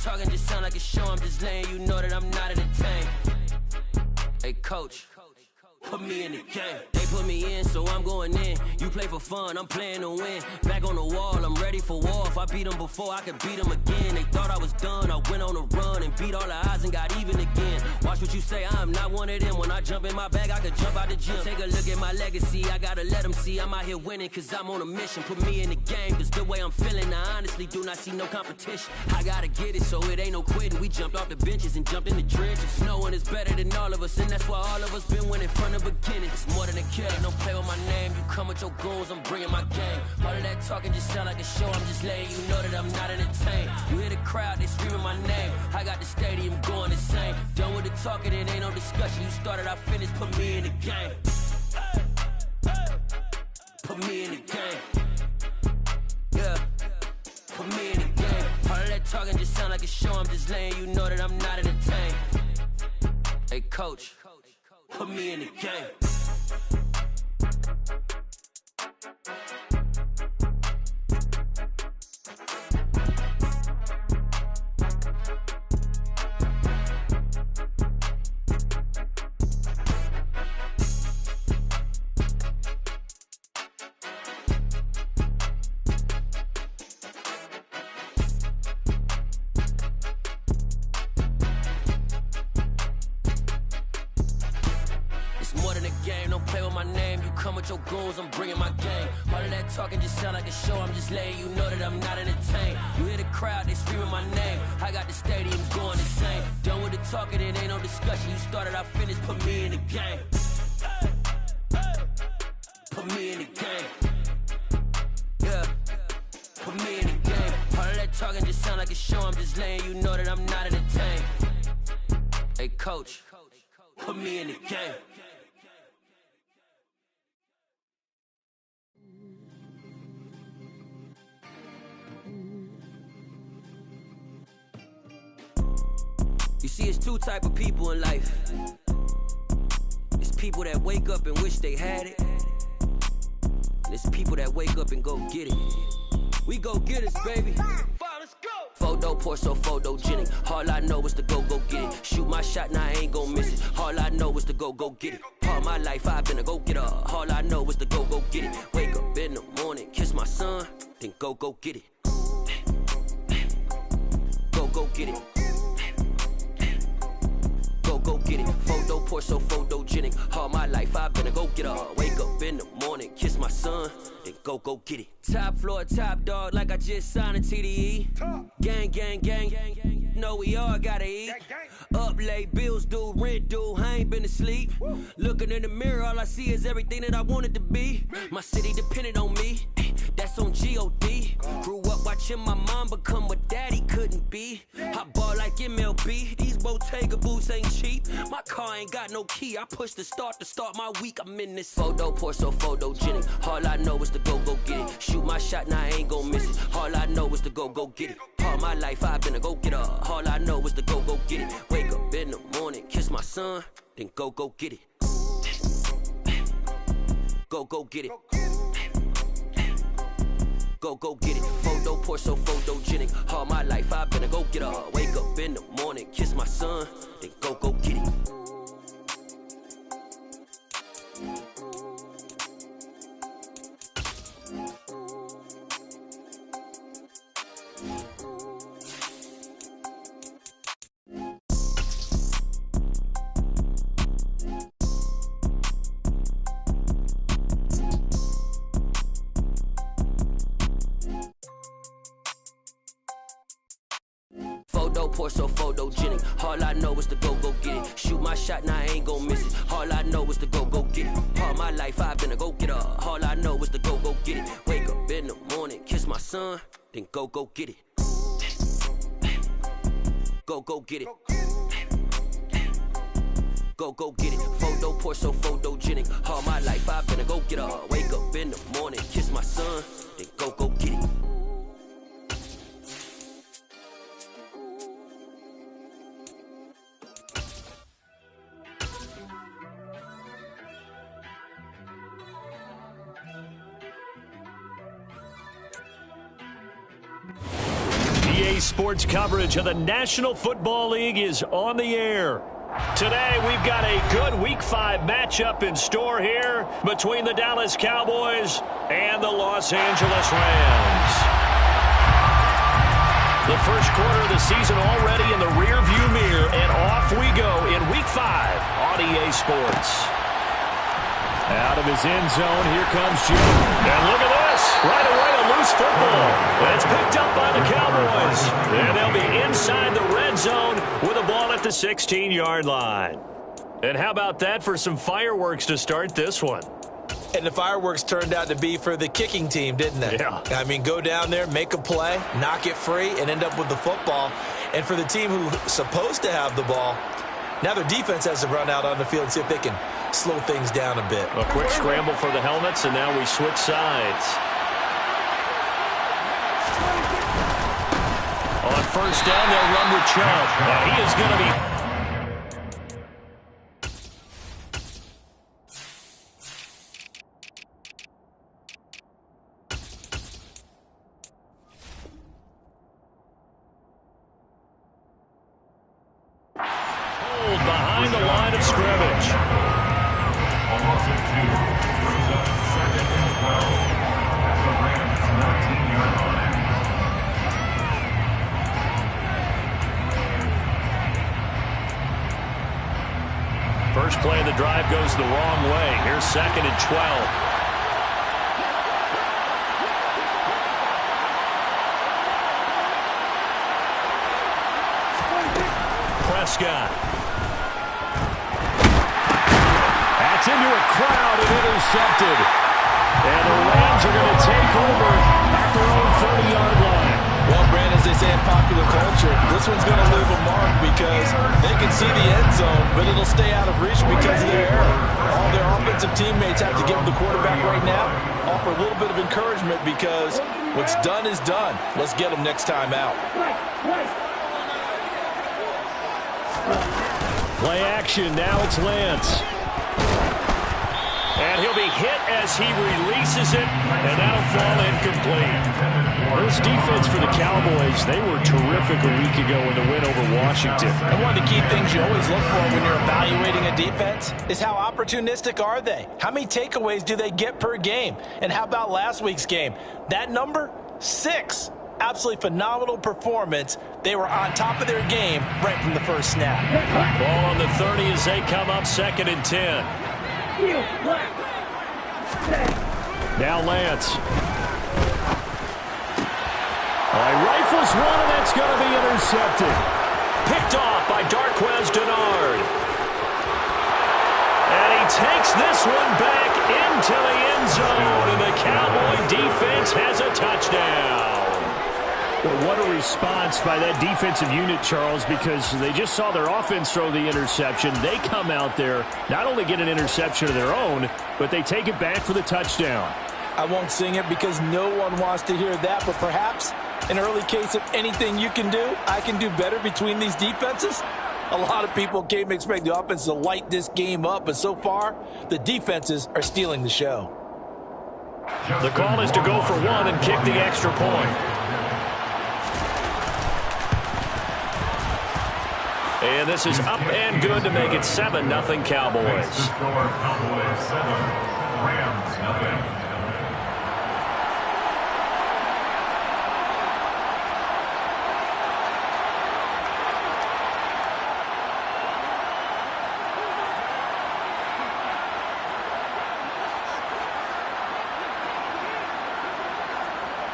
talking just sound like a show. I'm just letting you know that I'm not entertained. Hey, coach, put me in the game. They put me in, so I'm going in. You play for fun, I'm playing to win. Back on the wall, I'm ready for war. If I beat them before, I could beat them again. They thought I was done, I went on a run and beat all the odds and got even again. Watch what you say, I'm not one of them. When I jump in my bag, I could jump out the gym. Take a look at my legacy, I gotta let them see I'm out here winning, cause I'm on a mission. Put me in the game, cause the way I'm feeling, I honestly do not see no competition. I gotta get it, so it ain't no quitting. We jumped off the benches and jumped in the trenches. No one is better than all of us, and that's why all of us been winning from the beginning. It's more than a killer, don't play with my name. You come with your goons, I'm bringing my game. All of that talking just sound like a show. I'm just letting you know that I'm not entertained. You hear the crowd, they screaming my name. I got the stadium going insane. Done with the talking, it ain't no discussion. You started, I finished, put me in the game. Put me in the game. Yeah, put me in the game. All of that talking just sound like a show. I'm just letting you know that I'm not entertained. Hey, coach, put me in the game. Your goons, I'm bringing my game. All of that talking just sound like a show. I'm just letting you know that I'm not entertained. You hear the crowd, they screaming my name. I got the stadium going insane. Done with the talking, it ain't no discussion. You started, I finished, put me in the game. Put me in the game. Yeah, put me in the game. All of that talking just sound like a show. I'm just letting you know that I'm not entertained. Hey, coach, put me in the game. You see, it's two type of people in life. It's people that wake up and wish they had it, and it's people that wake up and go get it. We go get it, baby. Let's go. Photo pour so photogenic. All I know is to go get it. Shoot my shot, now I ain't gon' miss it. All I know is to go get it. All my life I've been a go getter. All I know is to go get it. Wake up in the morning, kiss my son, then go get it. Go get it. Go get it. Photo pour so photogenic. All my life I've been a go getter. Wake up in the morning, kiss my son, then go get it. Top floor, top dog, like I just signed a TDE. Gang, gang, gang. Know we all gotta eat. Up late, bills due, rent due. I ain't been asleep. Looking in the mirror, all I see is everything that I wanted to be. My city depended on me. That's on G.O.D. Grew up watching my mom become what daddy couldn't be. I ball like MLB. These Bottega boots ain't cheap. My car ain't got no key. I push the start to start my week. I'm in this photo pour so photogenic. All I know is to go get it. Shoot my shot, now I ain't gon' miss it. All I know is to go get it. All my life I've been a go getter. All I know is to go get it. Wake up in the morning, kiss my son, then go get it. Go get it. Go get it. Photo pour so photogenic. All my life I've been a go getter. Wake up in the morning, kiss my son, then go get it. Pour so photogenic. All I know is to go get it. Shoot my shot, now I ain't gon' miss it. All I know is to go get it. All my life I've been a go getter. All I know is to go get it. Wake up in the morning, kiss my son, then go get it. Go get it. Go get it. Photo pour so photogenic. All my life I've been a go getter. Wake up in the morning, kiss my son, then go get it. RDA Sports coverage of the National Football League is on the air. Today, we've got a good Week 5 matchup in store here between the Dallas Cowboys and the Los Angeles Rams. The first quarter of the season already in the rearview mirror, and off we go in Week 5 on EA Sports. Out of his end zone, here comes Jim. And look at this. Right away, a loose football. And it's picked up by the Cowboys. And they'll be inside the red zone with a ball at the 16-yard line. And how about that for some fireworks to start this one? And the fireworks turned out to be for the kicking team, didn't they? Yeah. I mean, go down there, make a play, knock it free, and end up with the football. And for the team who's supposed to have the ball, now their defense has to run out on the field and see if they can slow things down a bit. A quick scramble for the helmets, and now we switch sides. On first down, they'll run with Chubb. And he is going to be... behind the line of scrimmage. First play of the drive goes the wrong way. Here's 2nd and 12. Prescott. That's into a crowd and intercepted. And the Rams are going to take over at their own 30-yard line. Well, Brand, as they say in popular culture, this one's going to leave a mark because they can see the end zone, but it'll stay out of reach because of their error. All their offensive teammates have to give the quarterback right now, offer a little bit of encouragement because what's done is done. Let's get them next time out. Play action, now it's Lance. And he'll be hit as he releases it, and that'll fall incomplete. This defense for the Cowboys, they were terrific a week ago in the win over Washington. And one of the key things you always look for when you're evaluating a defense is how opportunistic are they? How many takeaways do they get per game? And how about last week's game? That number, 6. Absolutely phenomenal performance. They were on top of their game right from the first snap. Ball on the 30 as they come up 2nd and 10. Now Lance. He rifles one, and that's going to be intercepted. Picked off by Darquez Dennard. And he takes this one back into the end zone, and the Cowboy defense has a touchdown. Well, what a response by that defensive unit, Charles, because they just saw their offense throw the interception. They come out there, not only get an interception of their own, but they take it back for the touchdown. I won't sing it because no one wants to hear that, but perhaps an early case of anything you can do, I can do better between these defenses. A lot of people came expect the offense to light this game up, but so far, the defenses are stealing the show. The call is to go for one and kick the extra point. And this is up and good to make it 7-0 Cowboys. Cowboys 7, Rams 0.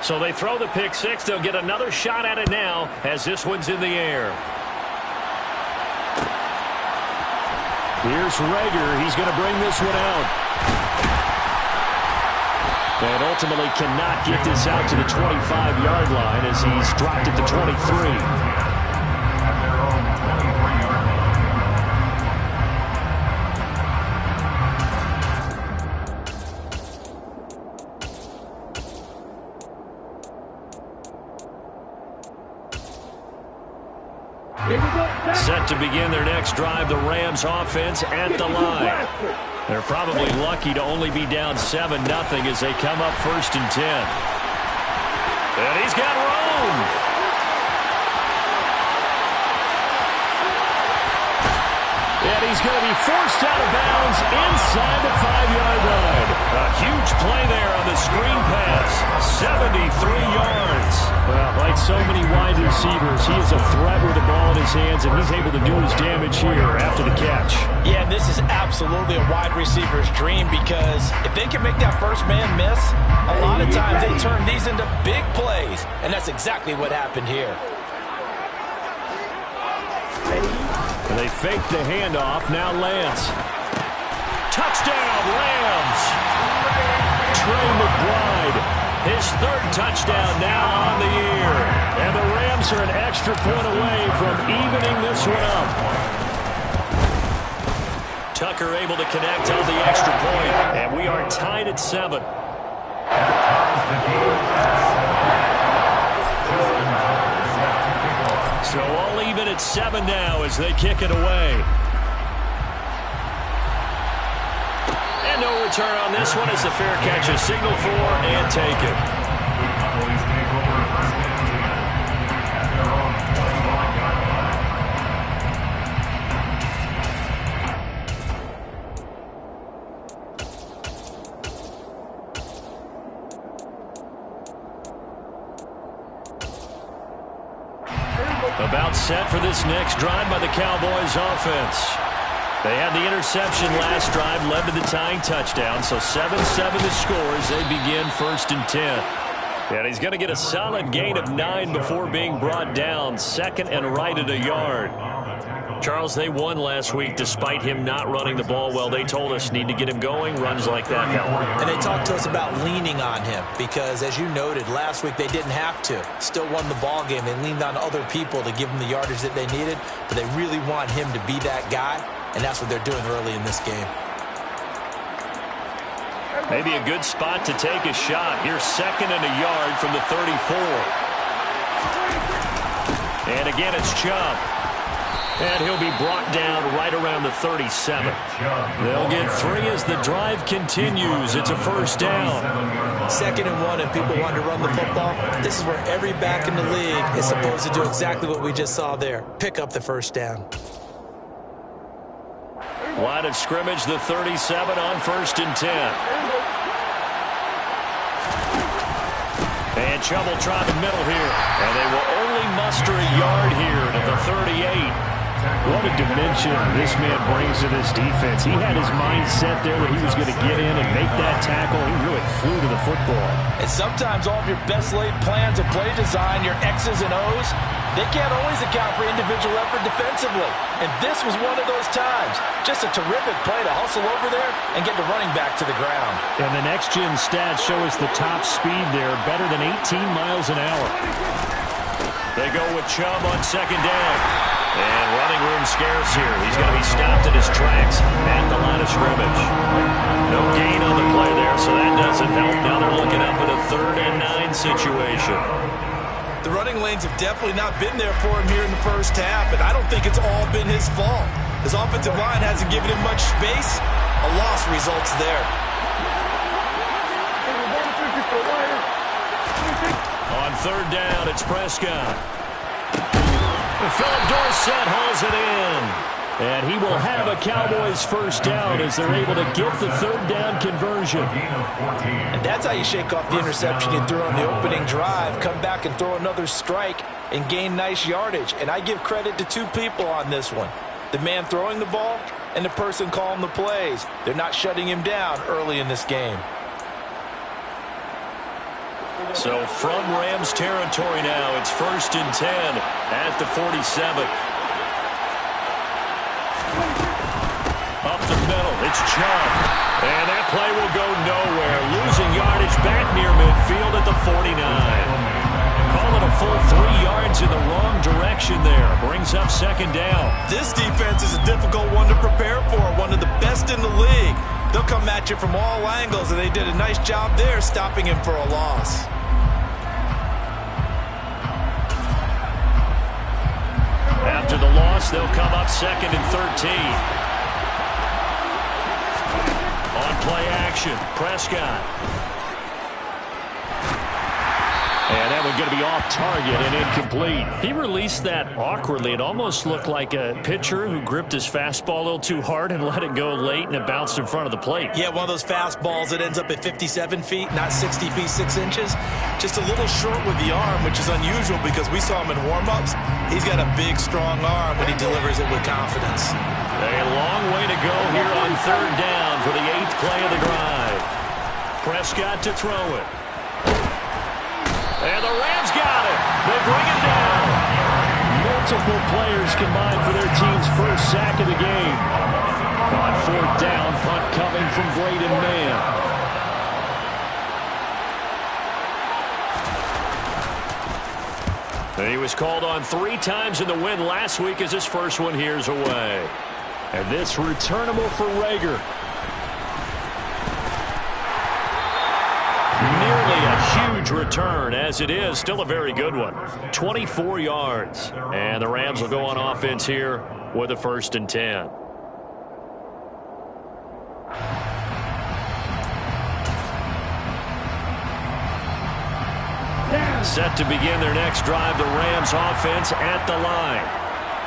So they throw the pick six. They'll get another shot at it now as this one's in the air. Here's Rager. He's going to bring this one out. And ultimately cannot get this out to the 25-yard line as he's dropped at the 23. Set to begin their next drive, the Rams offense at the line. They're probably lucky to only be down 7-0 as they come up 1st and 10. And he's got room. he's going to be forced out of bounds inside the 5-yard line. A huge play there on the screen pass. 73 yards. Well, like so many wide receivers, he is a threat with the ball in his hands, and he's able to do his damage here after the catch. Yeah, this is absolutely a wide receiver's dream because if they can make that first man miss, a lot of times they turn these into big plays, and that's exactly what happened here. And they fake the handoff. Now Lance. Touchdown, Rams. Trey McBride, his third touchdown now on the year. And the Rams are an extra point away from evening this one up. Tucker able to connect on the extra point. And we are tied at 7. So all even at 7 now as they kick it away. And no return on this one as the fair catch is signaled for and taken. Cowboys take over first down at their own 21-yard line. About set for this next drive by the Cowboys offense. They had the interception last drive, led to the tying touchdown, so 7-7 the score as they begin 1st and 10. And he's going to get a solid gain of 9 before being brought down, 2nd and right at a yard. Charles, they won last week despite him not running the ball well. They told us need to get him going. Runs like that help. And they talked to us about leaning on him because, as you noted, last week they didn't have to. Still won the ball game. They leaned on other people to give them the yardage that they needed, but they really want him to be that guy, and that's what they're doing early in this game. Maybe a good spot to take a shot. Here's 2nd and a yard from the 34. And again, it's Chubb. And he'll be brought down right around the 37. They'll get 3 as the drive continues. It's a 1st down. 2nd and 1, and people want to run the football. This is where every back in the league is supposed to do exactly what we just saw there. Pick up the 1st down. Line of scrimmage, the 37 on 1st and 10. And Chubb will try the middle here. And they will only muster a yard here to the 38. What a dimension this man brings to this defense. He had his mind set there that he was going to get in and make that tackle. He really flew to the football. And sometimes all of your best laid plans of play design, your X's and O's, they can't always account for individual effort defensively. And this was one of those times. Just a terrific play to hustle over there and get the running back to the ground. And the next-gen stats show us the top speed there, better than 18 miles an hour. They go with Chubb on 2nd down. And running room scarce here. He's going to be stopped in his tracks at the line of scrimmage. No gain on the play there, so that doesn't help. Now they're looking up at a 3rd and 9 situation. The running lanes have definitely not been there for him here in the first half, and I don't think it's all been his fault. His offensive line hasn't given him much space. A loss results there. On 3rd down, it's Prescott. Philip Dorsett hauls it in. And he will have a Cowboys 1st down as they're able to get the 3rd down conversion. And that's how you shake off the interception you threw on the opening drive, come back and throw another strike and gain nice yardage. And I give credit to 2 people on this one. The man throwing the ball and the person calling the plays. They're not shutting him down early in this game. So from Rams territory now, it's 1st and 10 at the 47. Up the middle, it's Chubb. And that play will go nowhere. Losing yardage back near midfield at the 49. Call it a full 3 yards in the wrong direction there. Brings up 2nd down. This defense is a difficult one to prepare for, one of the best in the league. They'll come at you from all angles, and they did a nice job there stopping him for a loss. After the loss, they'll come up 2nd and 13. On play action, Prescott. And that one going to be off target and incomplete. He released that awkwardly. It almost looked like a pitcher who gripped his fastball a little too hard and let it go late, and it bounced in front of the plate. Yeah, one of those fastballs that ends up at 57 feet, not 60 feet, 6 inches. Just a little short with the arm, which is unusual because we saw him in warm-ups. He's got a big, strong arm when he delivers it with confidence. A long way to go here on third down for the 8th play of the drive. Prescott to throw it. And the Rams got it. They bring it down. Multiple players combined for their team's first sack of the game. On fourth down, punt coming from Braden Mann. He was called on 3 times in the win last week as his first one here's away. And this returnable for Rager. Nearly a huge return, as it is. Still a very good one. 24 yards. And the Rams will go on offense here with a 1st and 10. Set to begin their next drive, the Rams offense at the line.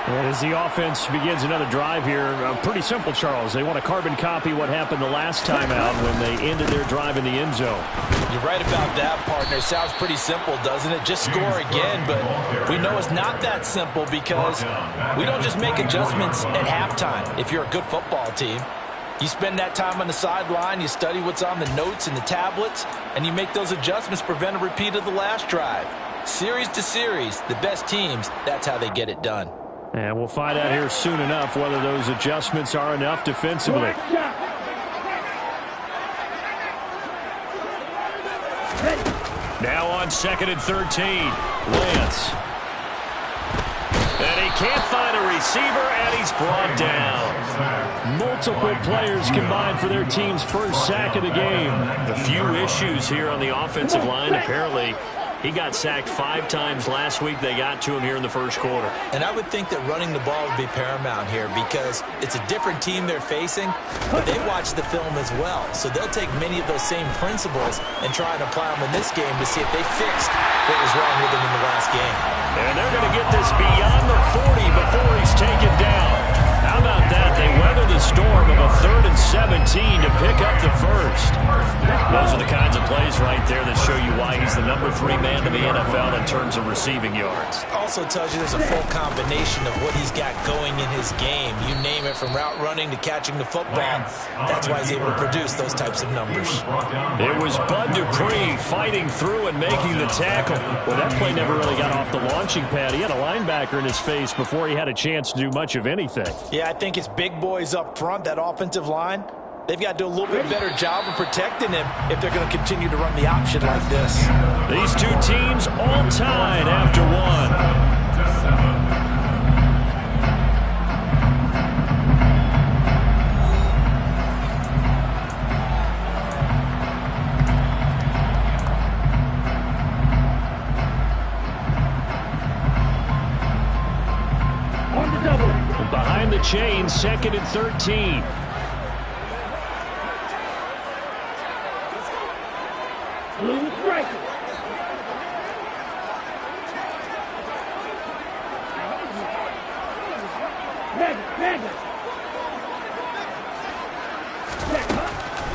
And as the offense begins another drive here, pretty simple, Charles. They want to carbon copy what happened the last time out when they ended their drive in the end zone. You're right about that, partner. Sounds pretty simple, doesn't it? Just score again, but we know it's not that simple because we don't just make adjustments at halftime if you're a good football team. You spend that time on the sideline, you study what's on the notes and the tablets, and you make those adjustments to prevent a repeat of the last drive. Series to series, the best teams, that's how they get it done. And we'll find out here soon enough whether those adjustments are enough defensively. Now on 2nd and 13, Lance. And he can't find a receiver, and he's brought down. Multiple players combined for their team's first sack of the game. A few issues here on the offensive line. Apparently, he got sacked 5 times last week. They got to him here in the first quarter. And I would think that running the ball would be paramount here because it's a different team they're facing, but they watch the film as well. So they'll take many of those same principles and try and apply them in this game to see if they fixed what was wrong with them in the last game. And they're going to get this beyond the 40 before he's taken down. How about that? They weather the storm of a 3rd and 17 to pick up the first. Those are the kinds of plays right there that show you why he's the number 3 man to the NFL in terms of receiving yards. Also tells you there's a full combination of what he's got going in his game. You name it, from route running to catching the football. That's why he's able to produce those types of numbers. It was Bud Dupree fighting through and making the tackle. Well, that play never really got off the launching pad. He had a linebacker in his face before he had a chance to do much of anything. Yeah, I think it's big boys up front, that offensive line. They've got to do a little bit better job of protecting him if they're going to continue to run the option like this. These two teams all tied after one. Behind the chain, 2nd and 13.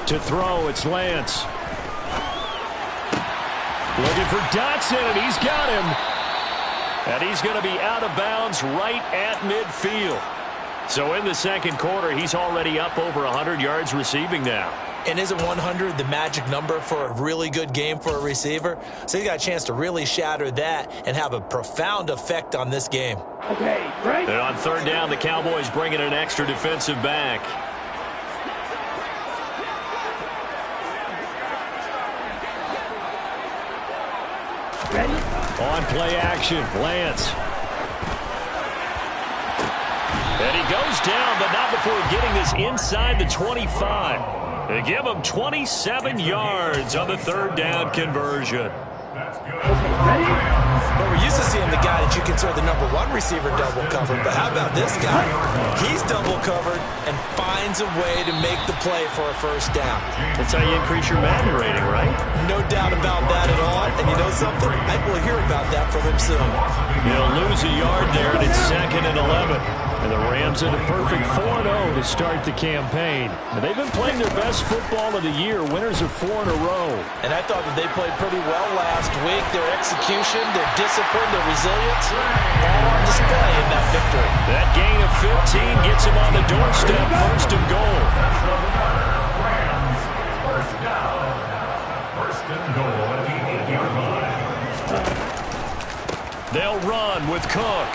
To throw, it's Lance. Looking for Dotson, and he's got him. And he's going to be out of bounds right at midfield. So in the second quarter, he's already up over 100 yards receiving now. And isn't 100 the magic number for a really good game for a receiver? So he's got a chance to really shatter that and have a profound effect on this game. Okay, right. And on 3rd down, the Cowboys bring in an extra defensive back. Ready? On play action, Lance. And he goes down, but not before getting this inside the 25. They give him 27 yards on the 3rd down conversion. That's good. Rams. Well, we're used to seeing the guy that you consider the #1 receiver double covered, but how about this guy? He's double covered and finds a way to make the play for a first down. That's how you increase your Madden rating, right? No doubt about that at all. And you know something? I will hear about that from him soon. They'll lose a yard there, and it's 2nd and 11. And the Rams had a perfect 4-0 to start the campaign. And they've been playing their best football of the year. Winners of 4 in a row. And I thought that they played pretty well last week. Their execution, their discipline, their resilience, all on display in that victory. That gain of 15 gets him on the doorstep, 1st and goal. Rams. First down. First and goal at the 8-yard line. They'll run with Cook.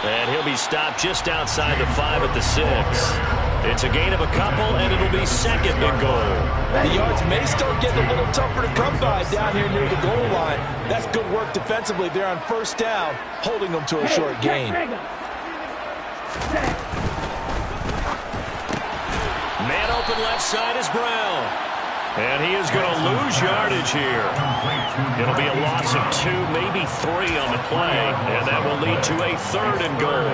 And he'll be stopped just outside the 5 at the 6. It's a gain of a couple, and it'll be 2nd and goal. The yards may start getting a little tougher to come by down here near the goal line. That's good work defensively there on 1st down, holding them to a short gain. Man open left side is Brown. And he is going to lose yardage here. It'll be a loss of 2, maybe 3 on the play, and that will lead to a 3rd and goal.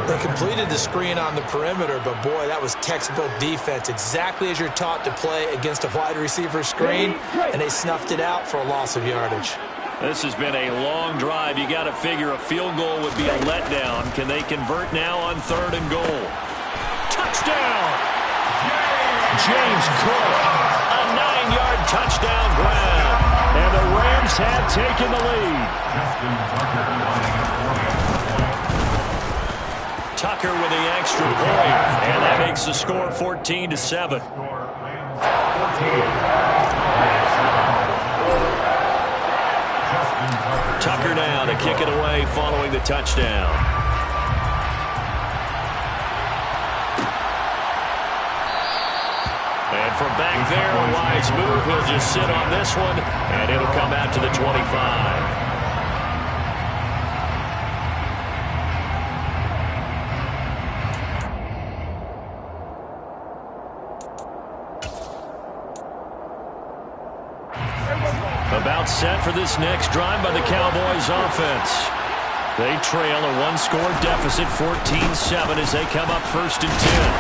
They completed the screen on the perimeter, but boy, that was textbook defense, exactly as you're taught to play against a wide receiver screen, and they snuffed it out for a loss of yardage. This has been a long drive. You got to figure a field goal would be a letdown. Can they convert now on 3rd and goal? Touchdown! James Cook. 9-yard touchdown grab, and the Rams have taken the lead. Tucker with the extra point, and that makes the score 14-7. Tucker now to kick it away following the touchdown. And from back there, a wise move. He'll just sit on this one, and it'll come out to the 25. About set for this next drive by the Cowboys offense. They trail a 1-score deficit, 14-7, as they come up 1st and 10.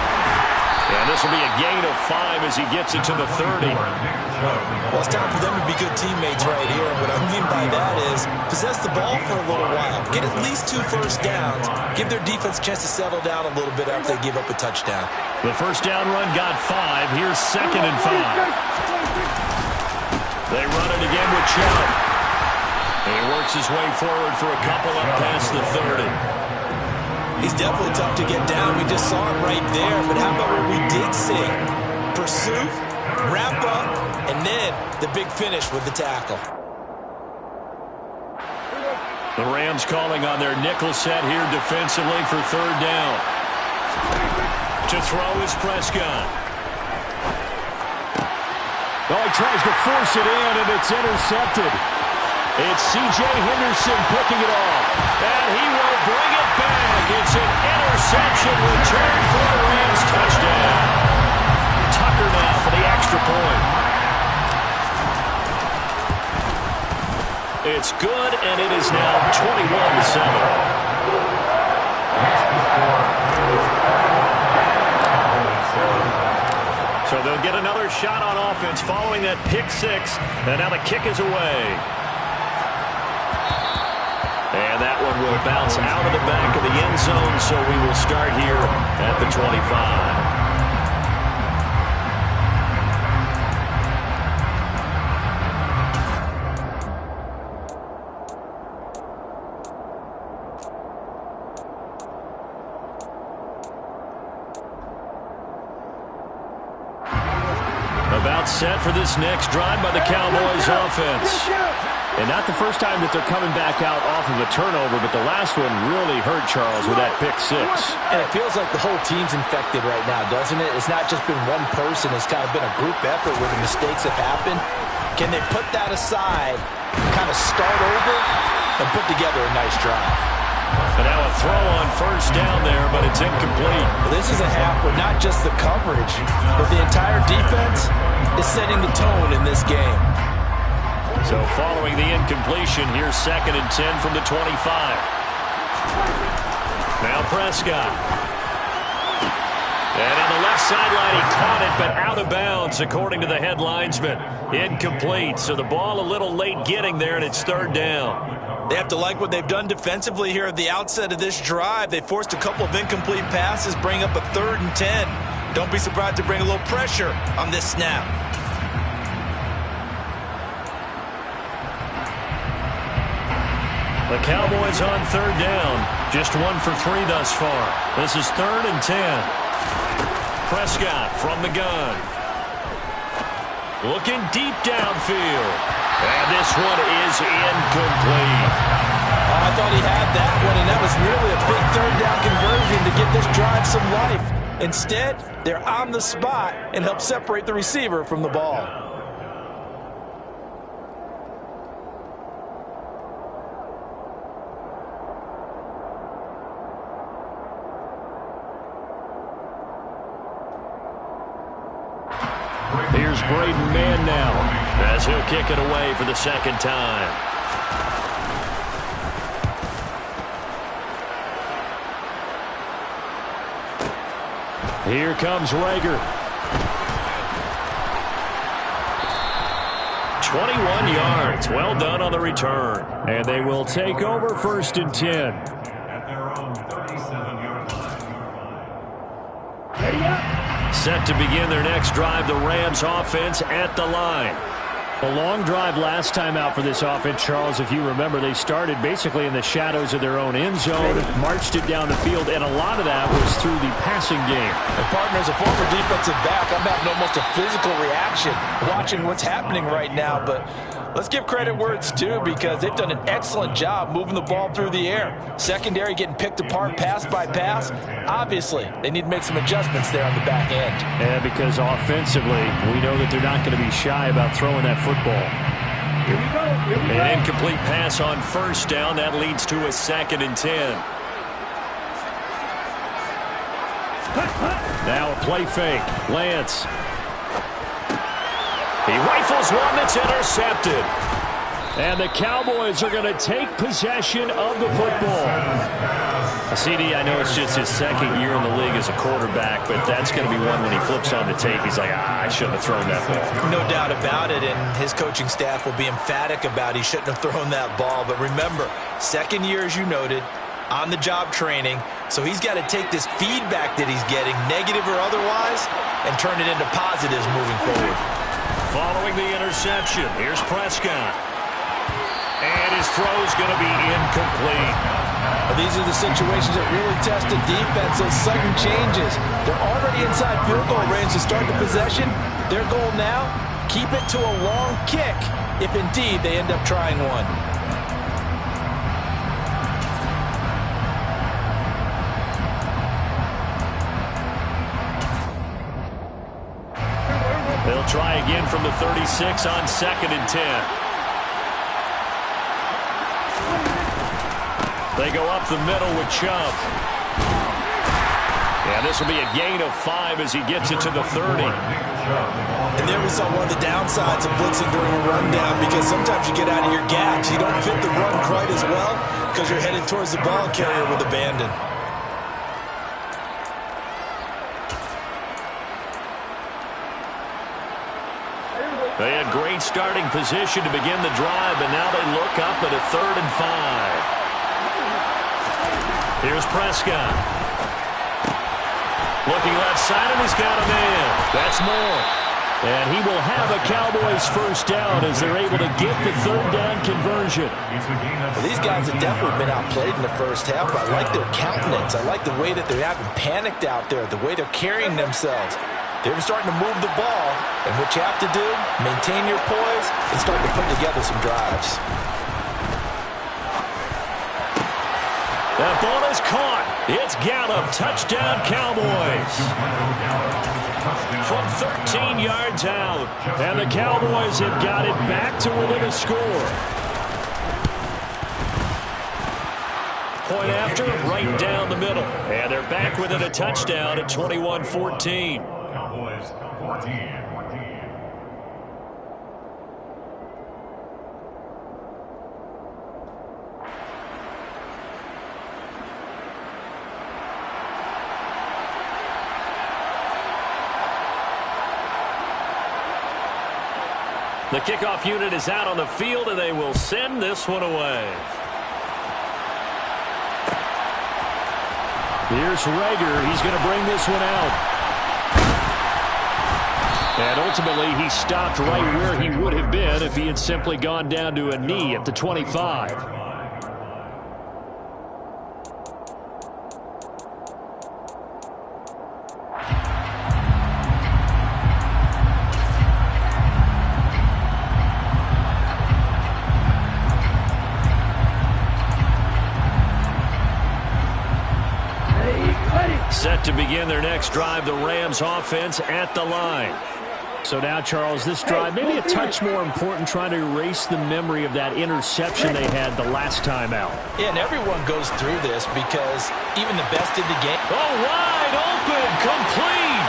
And this will be a gain of 5 as he gets it to the 30. Well, it's time for them to be good teammates right here. And what I mean by that is possess the ball for a little while. Get at least 2 first downs. Give their defense a chance to settle down a little bit after they give up a touchdown. The first down run got 5. Here's 2nd and 5. They run it again with Chubb. He works his way forward for a couple up past the 30. He's definitely tough to get down. We just saw it right there. But how about what we did see? Pursuit, wrap up, and then the big finish with the tackle. The Rams calling on their nickel set here defensively for 3rd down. To throw is Prescott. Oh, he tries to force it in, and it's intercepted. It's C.J. Henderson picking it off. And he will bring it back. It's an interception return for the Rams touchdown. Tucker now for the extra point. It's good, and it is now 21-7. So they'll get another shot on offense following that pick 6. And now the kick is away. And that one will bounce out of the back of the end zone, so we will start here at the 25. About set for this next drive by the Cowboys offense. And not the first time that they're coming back out off of a turnover, but the last one really hurt Charles with that pick 6. And it feels like the whole team's infected right now, doesn't it? It's not just been one person. It's kind of been a group effort where the mistakes have happened. Can they put that aside, kind of start over, and put together a nice drive? And now a throw on 1st down there, but it's incomplete. Well, this is a half where not just the coverage, but the entire defense is setting the tone in this game. So following the incompletion, here's 2nd and 10 from the 25. Now Prescott. And on the left sideline, he caught it, but out of bounds, according to the head linesman. Incomplete, so the ball a little late getting there, and it's 3rd down. They have to like what they've done defensively here at the outset of this drive. They forced a couple of incomplete passes, bring up a 3rd and 10. Don't be surprised to bring a little pressure on this snap. The Cowboys on 3rd down. Just 1 for 3 thus far. This is 3rd and 10. Prescott from the gun. Looking deep downfield. And this one is incomplete. I thought he had that one, and that was really a big 3rd down conversion to give this drive some life. Instead, they're on the spot and help separate the receiver from the ball. Here's Braden Mann now, as he'll kick it away for the 2nd time. Here comes Rager. 21 yards. Well done on the return. And they will take over 1st and 10. At their own 37-yard line. Set to begin their next drive, the Rams offense at the line. A long drive last time out for this offense, Charles. If you remember, they started basically in the shadows of their own end zone, marched it down the field, and a lot of that was through the passing game. And partner, as a former defensive back, I'm having almost a physical reaction watching what's happening right now. But let's give credit where it's due, because they've done an excellent job moving the ball through the air. Secondary getting picked apart pass by pass. Obviously, they need to make some adjustments there on the back end. And because offensively, we know that they're not going to be shy about throwing that football. An incomplete pass on 1st down. That leads to a 2nd and 10. Now a play fake. Lance. He rifles one that's intercepted. And the Cowboys are going to take possession of the football. CD, I know it's just his 2nd year in the league as a quarterback, but that's going to be one when he flips on the tape. He's like, I shouldn't have thrown that ball. No doubt about it, and his coaching staff will be emphatic about he shouldn't have thrown that ball. But remember, 2nd year, as you noted, on-the-job training, so he's got to take this feedback that he's getting, negative or otherwise, and turn it into positives moving forward. Following the interception, here's Prescott. And his throw's going to be incomplete. These are the situations that really test the defense, those sudden changes. They're already inside field goal range to start the possession. Their goal now, keep it to a long kick, if indeed they end up trying one. They'll try again from the 36 on 2nd and 10. They go up the middle with Chubb. And this will be a gain of 5 as he gets it to the 30. And there we saw one of the downsides of blitzing during a rundown, because sometimes you get out of your gaps. You don't fit the run quite as well because you're headed towards the ball carrier with abandon. They had great starting position to begin the drive, and now they look up at a 3rd and 5. Here's Prescott. Looking left side, and he's got a man. That's more. And he will have a Cowboys 1st down as they're able to get the 3rd down conversion. Well, these guys have definitely been outplayed in the 1st half. I like their countenance. I like the way that they haven't panicked out there, the way they're carrying themselves. They're starting to move the ball, and what you have to do, maintain your poise and start to put together some drives. That ball is caught. It's Gallup. Touchdown, Cowboys. From 13 yards out. And the Cowboys have got it back to within a score. Point after, right down the middle. And they're back within a touchdown at 21-14. Cowboys 14. The kickoff unit is out on the field, and they will send this one away. Here's Rager. He's going to bring this one out. And ultimately, he stopped right where he would have been if he had simply gone down to a knee at the 25. Set to begin their next drive, the Rams offense at the line. So now, Charles, this drive maybe a touch more important, trying to erase the memory of that interception they had the last time out. Yeah, and everyone goes through this because even the best in the game. Oh, wide open, complete.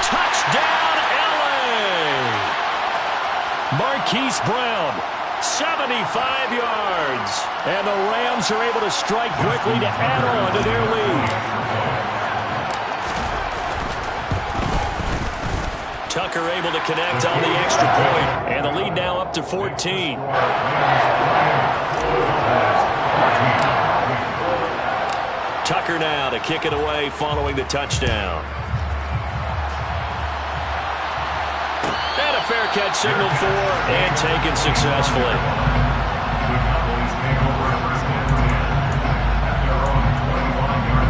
Touchdown, L.A. Marquise Brown, 75 yards. And the Rams are able to strike quickly to add on to their lead. Tucker able to connect on the extra point, and the lead now up to 14. Tucker now to kick it away following the touchdown. And a fair catch signaled for and taken successfully. The Cowboys take over first and 10 at their own 21-yard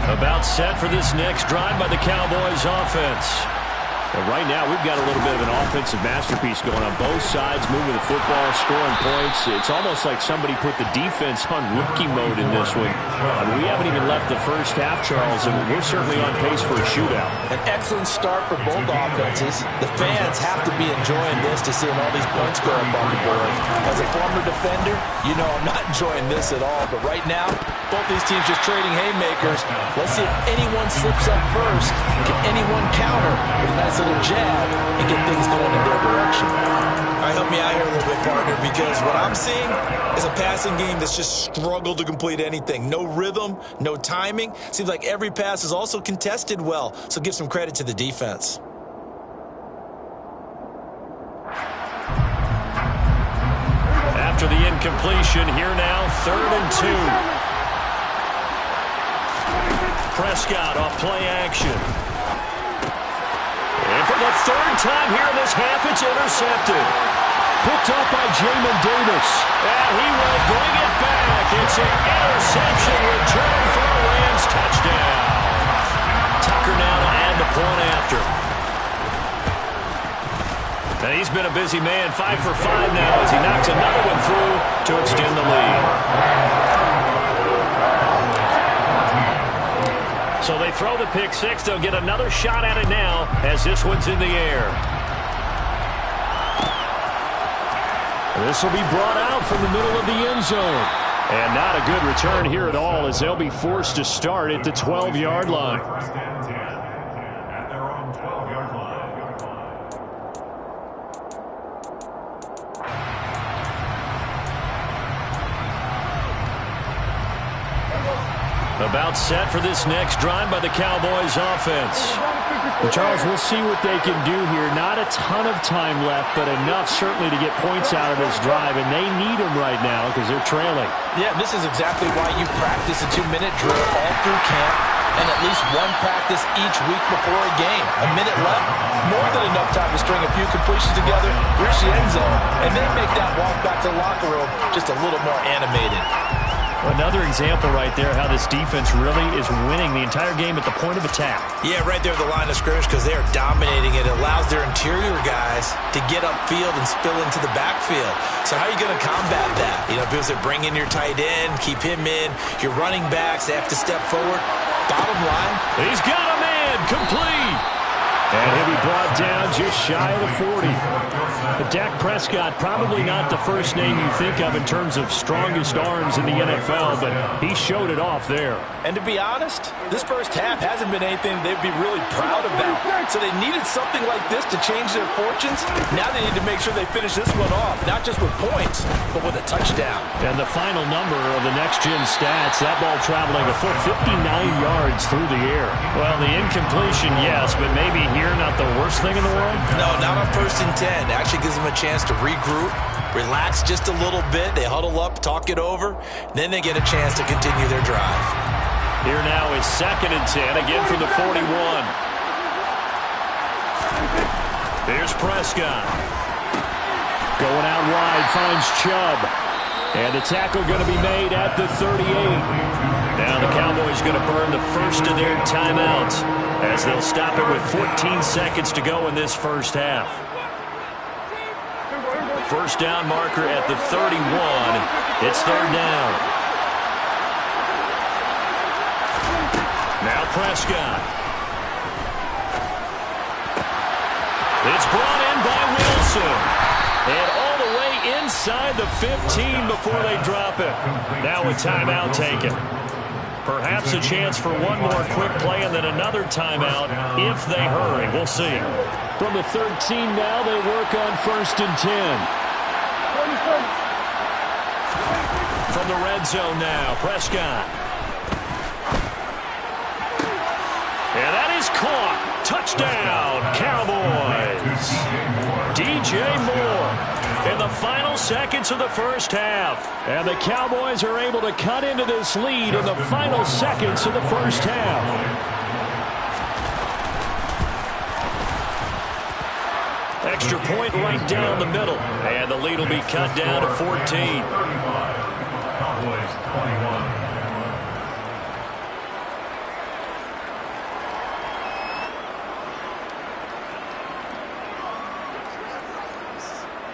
line. About set for this next drive by the Cowboys offense. And right now, we've got a little bit of an offensive masterpiece going on both sides, moving the football, scoring points. It's almost like somebody put the defense on rookie mode in this one. I mean, we haven't even left the first half, Charles, and we're certainly on pace for a shootout. An excellent start for both offenses. The fans have to be enjoying this to seeing all these points go up on the board. As a former defender, you know I'm not enjoying this at all. But right now, both these teams just trading haymakers. Let's see if anyone slips up first. Can anyone counter with a nice little jab and get things going in their direction? All right, help me out here a little bit, partner, because what I'm seeing is a passing game that's just struggled to complete anything. No rhythm, no timing. Seems like every pass is also contested well, so give some credit to the defense. After the incompletion, here now, 3rd and 2. Prescott off play action. And for the 3rd time here in this half, it's intercepted. Picked up by Jamin Davis. And he will bring it back. It's an interception return for a Rams touchdown. Tucker now to add the point after. And he's been a busy man, 5 for 5 now as he knocks another one through to extend the lead. So they throw the pick six. They'll get another shot at it now as this one's in the air. This will be brought out from the middle of the end zone. And not a good return here at all as they'll be forced to start at the 12-yard line. First and 10 at their own 12-yard line. About set for this next drive by the Cowboys offense. Well, Charles, we'll see what they can do here. Not a ton of time left, but enough certainly to get points out of this drive, and they need them right now because they're trailing. Yeah, this is exactly why you practice a 2-minute drill all through camp and at least one practice each week before a game. A minute left, more than enough time to string a few completions together, reach the end zone, and then make that walk back to the locker room just a little more animated. Another example right there how this defense really is winning the entire game at the point of attack. Yeah, right there at the line of scrimmage because they are dominating it. It allows their interior guys to get upfield and spill into the backfield. So how are you going to combat that? You know, because they bring in your tight end, keep him in. Your running backs, they have to step forward. Bottom line. He's got a man, complete. And he'll be brought down just shy of the 40. But Dak Prescott, probably not the first name you think of in terms of strongest arms in the NFL, but he showed it off there. And to be honest, this first half hasn't been anything they'd be really proud about. So they needed something like this to change their fortunes. Now they need to make sure they finish this one off, not just with points, but with a touchdown. And the final number of the next-gen stats, that ball traveling a full 59 yards through the air. Well, the incompletion, yes, but maybe here not the worst thing in the world? No, not on 1st and 10. Actually gives them a chance to regroup, relax just a little bit. They huddle up, talk it over, then they get a chance to continue their drive. Here now is 2nd and 10, again from the 41. Here's Prescott. Going out wide, finds Chubb. And the tackle going to be made at the 38. Now the Cowboys going to burn the first of their timeouts as they'll stop it with 14 seconds to go in this first half. First down marker at the 31. It's 3rd down. Now Prescott. It's brought in by Wilson. And all the way inside the 15 before they drop it. Now a timeout taken. Perhaps a chance for one more quick play and then another timeout if they hurry. We'll see. From the 13 now, they work on 1st and 10. From the red zone now, Prescott. And that is caught. Touchdown, Cowboys. DJ Moore in the final seconds of the first half. And the Cowboys are able to cut into this lead in the final seconds of the first half. Extra point right down the middle. And the lead will be cut down to 14. Cowboys 21.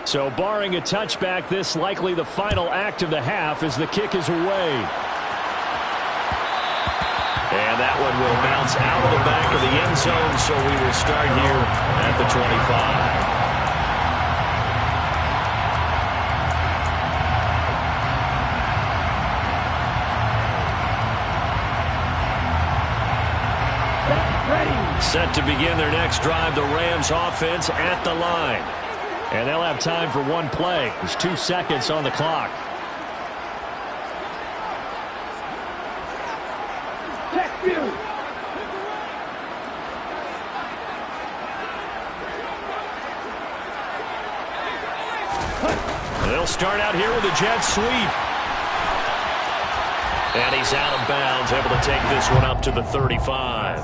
So barring a touchback, this likely the final act of the half as the kick is away. And that one will bounce out of the back of the end zone, so we will start here at the 25. Set to begin their next drive, the Rams offense at the line. And they'll have time for one play. There's 2 seconds on the clock. They'll start out here with a jet sweep. And he's out of bounds, able to take this one up to the 35.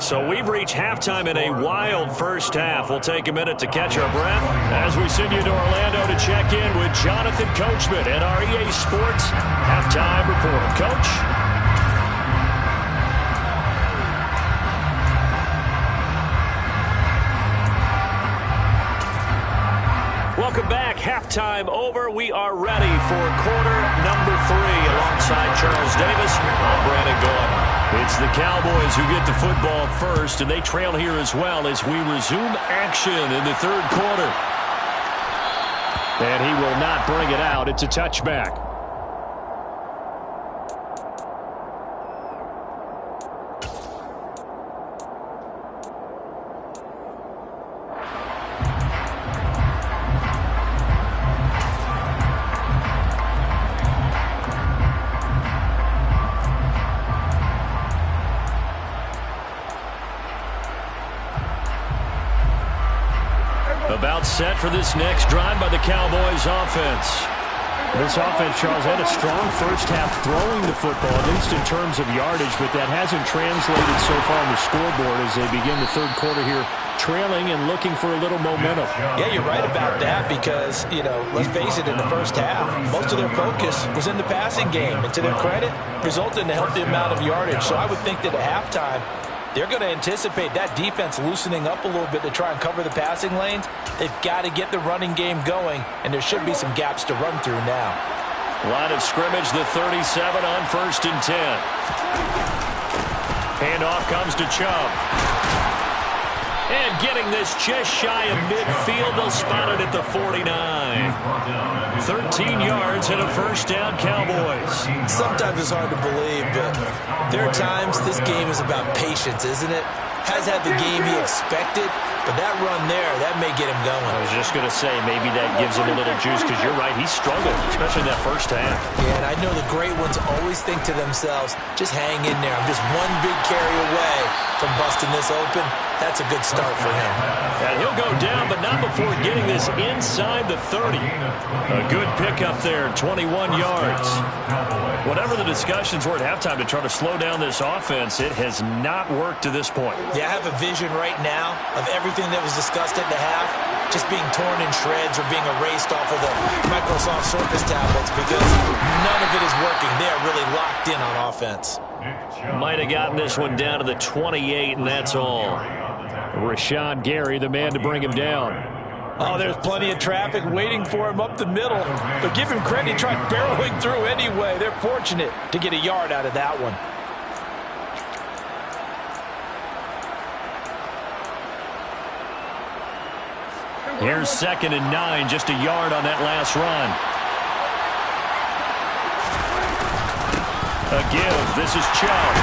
So we've reached halftime in a wild first half. We'll take a minute to catch our breath as we send you to Orlando to check in with Jonathan Coachman at our EA Sports Halftime Report. Coach? Welcome back. Halftime over. We are ready for quarter number 3 alongside Charles Davis. I'm Brandon Gaudin. It's the Cowboys who get the football first, and they trail here as well as we resume action in the 3rd quarter. And he will not bring it out. It's a touchback. About set for this next drive by the Cowboys offense. This offense, Charles, had a strong first half throwing the football, at least in terms of yardage, but that hasn't translated so far on the scoreboard as they begin the 3rd quarter here, trailing and looking for a little momentum. Yeah, you're right about that because, let's face it, in the first half, most of their focus was in the passing game. And to their credit, resulted in a healthy amount of yardage. So I would think that at halftime, they're going to anticipate that defense loosening up a little bit to try and cover the passing lanes. They've got to get the running game going, and there should be some gaps to run through now. Line of scrimmage, the 37 on 1st and 10. Handoff comes to Chubb. And getting this just shy of midfield, they'll spot it at the 49. 13 yards and a first down, Cowboys. Sometimes it's hard to believe, but there are times this game is about patience, isn't it? Has had the game he expected, but that run there, that may get him going. I was just going to say, maybe that gives him a little juice, because you're right, he struggled, especially in that first half. Yeah, and I know the great ones always think to themselves, just hang in there. I'm just one big carry away from busting this open. That's a good start for him. And he'll go down, but not before getting this inside the 30. A good pickup there, 21 yards. Whatever the discussions were at halftime to try to slow down this offense, it has not worked to this point. Yeah, I have a vision right now of everything that was discussed at the half just being torn in shreds or being erased off of the Microsoft Surface tablets because none of it is working. They are really locked in on offense. Might have gotten this one down to the 28, and that's all. Rashawn Gary, the man to bring him down. Oh, there's plenty of traffic waiting for him up the middle. But give him credit, he tried barreling through anyway. They're fortunate to get a yard out of that one. Here's 2nd and 9, just a yard on that last run. A give, this is Chubb.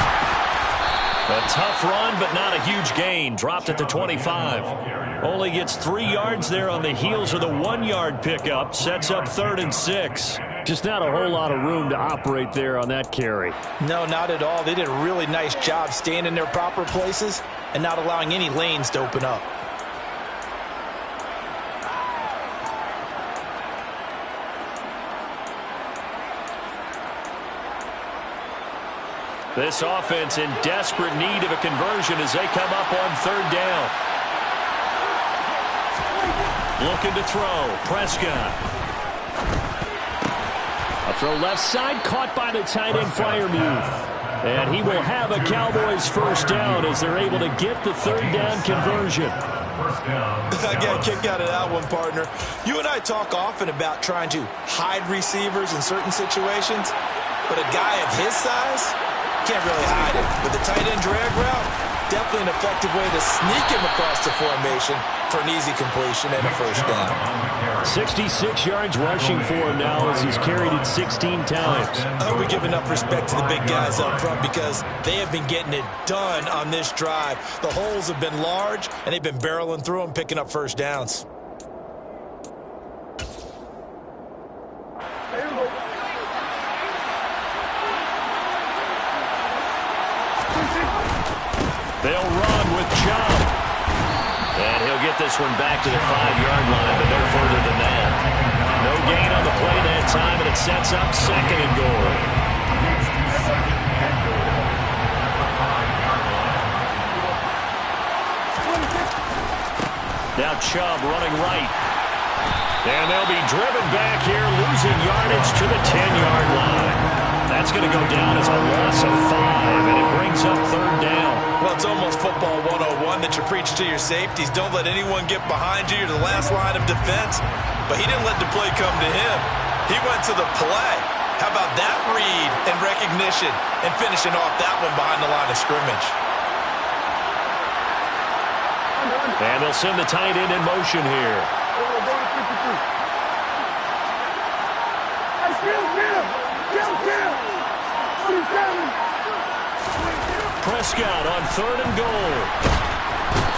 A tough run, but not a huge gain. Dropped at the 25. Only gets 3 yards there on the heels of the 1-yard pickup. Sets up 3rd and 6. Just not a whole lot of room to operate there on that carry. No, not at all. They did a really nice job staying in their proper places and not allowing any lanes to open up. This offense in desperate need of a conversion as they come up on 3rd down. Looking to throw. Prescott. A throw left side, caught by the tight end Freiermuth. And he will have a Cowboys first down as they're able to get the 3rd down conversion. I got a kick out of that one, partner. You and I talk often about trying to hide receivers in certain situations, but a guy of his size can't really hide it. With the tight end drag route, definitely an effective way to sneak him across the formation for an easy completion and a first down. 66 yards rushing for him now as he's carried it 16 times. I hope we give enough respect to the big guys up front because they have been getting it done on this drive. The holes have been large, and they've been barreling through them, picking up first downs. They'll run with Chubb. And he'll get this one back to the 5-yard line, but no further than that. No gain on the play that time, and it sets up 2nd and goal. Now Chubb running right. And they'll be driven back here, losing yardage to the 10-yard line. That's going to go down as a loss of 5, and it brings up 3rd down. Well, it's almost football 101 that you preach to your safeties. Don't let anyone get behind you. You're the last line of defense. But he didn't let the play come to him. He went to the play. How about that read and recognition and finishing off that one behind the line of scrimmage? And they'll send the tight end in motion here. Prescott on 3rd and goal.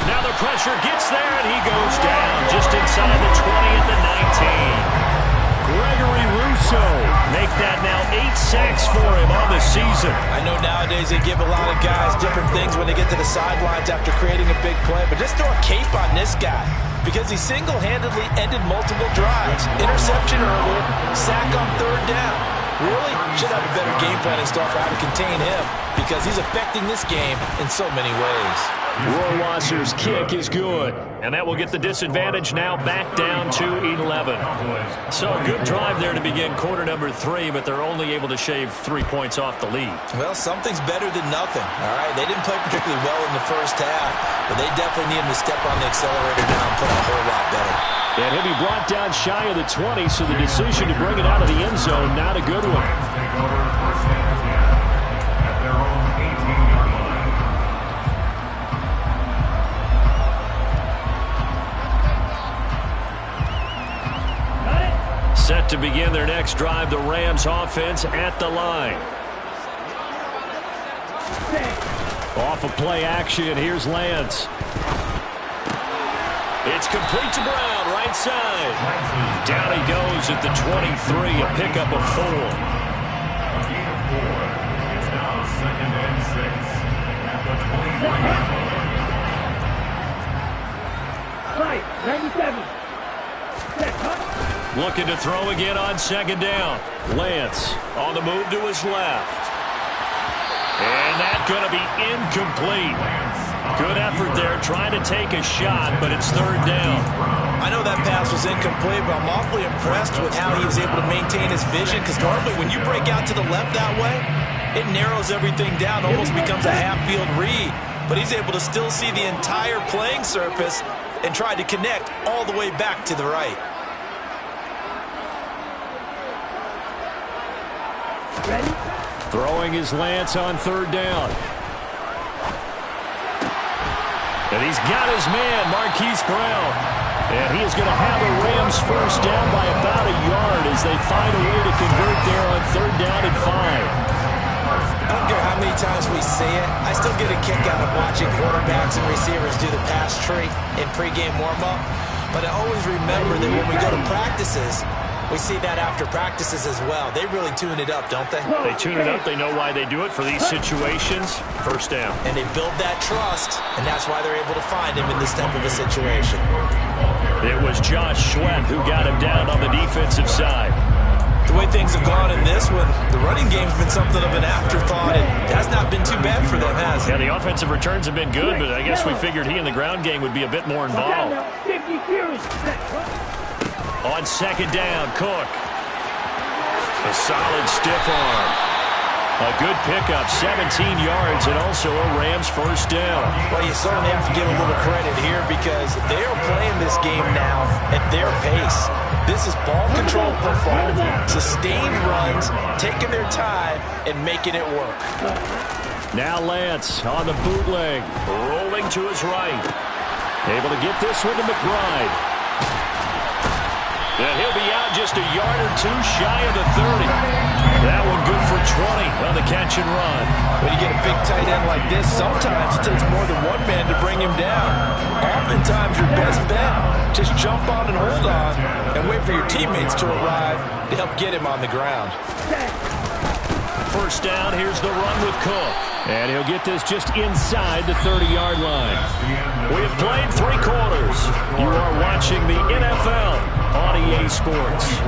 Now the pressure gets there, and he goes down just inside the 20 at the 19. Gregory Rousseau make that now 8 sacks for him on the season. I know nowadays they give a lot of guys different things when they get to the sidelines after creating a big play, but just throw a cape on this guy because he single-handedly ended multiple drives. Interception earlier, sack on 3rd down. Really should have a better game plan and stuff for how to contain him because he's affecting this game in so many ways. Rohrwasser's kick is good, and that will get the disadvantage now back down to 11. So a good drive there to begin quarter number 3, but they're only able to shave 3 points off the lead. Well, something's better than nothing, all right? They didn't play particularly well in the first half, but they definitely need him to step on the accelerator now and play a whole lot better. And he'll be brought down shy of the 20, so the decision to bring it out of the end zone, not a good one. Set to begin their next drive, the Rams offense at the line. Off of play action, here's Lance. It's complete to Brown, right side. Down he goes at the 23, a pickup of 4. A gain of 4. It's now 2nd and 6 at the 23. Looking to throw again on 2nd down. Lance on the move to his left. And that's going to be incomplete. Good effort there, trying to take a shot, but it's 3rd down. I know that pass was incomplete, but I'm awfully impressed with how he was able to maintain his vision, because normally when you break out to the left that way, it narrows everything down, almost becomes a half-field read. But he's able to still see the entire playing surface and try to connect all the way back to the right. Throwing his Lance on 3rd down. And he's got his man, Marquise Brown. And he is going to have the Rams first down by about a yard as they find a way to convert there on 3rd down and 5. I don't care how many times we see it, I still get a kick out of watching quarterbacks and receivers do the pass tree in pregame warm-up. But I always remember that when we go to practices, we see that after practices as well. They really tune it up, don't they? They tune it up. They know why they do it for these situations. First down. And they build that trust, and that's why they're able to find him in this type of a situation. It was Josh Sweat who got him down on the defensive side. The way things have gone in this one, the running game's been something of an afterthought, and that's not been too bad for them, has it? Yeah, the offensive returns have been good, but I guess we figured he in the ground game would be a bit more involved. On 2nd down, Cook. A solid stiff arm. A good pickup, 17 yards, and also a Rams first down. Well, you certainly have to give a little credit here because they are playing this game now at their pace. This is ball control football, sustained runs, taking their time, and making it work. Now Lance on the bootleg, rolling to his right. Able to get this one to McBride. And he'll be out just a yard or 2 shy of the 30. That one good for 20 on the catch and run. When you get a big tight end like this, sometimes it takes more than one man to bring him down. Oftentimes your best bet, just jump on and hold on and wait for your teammates to arrive to help get him on the ground. First down, here's the run with Cook. And he'll get this just inside the 30-yard line. We have played 3 quarters. You are watching the NFL on EA Sports.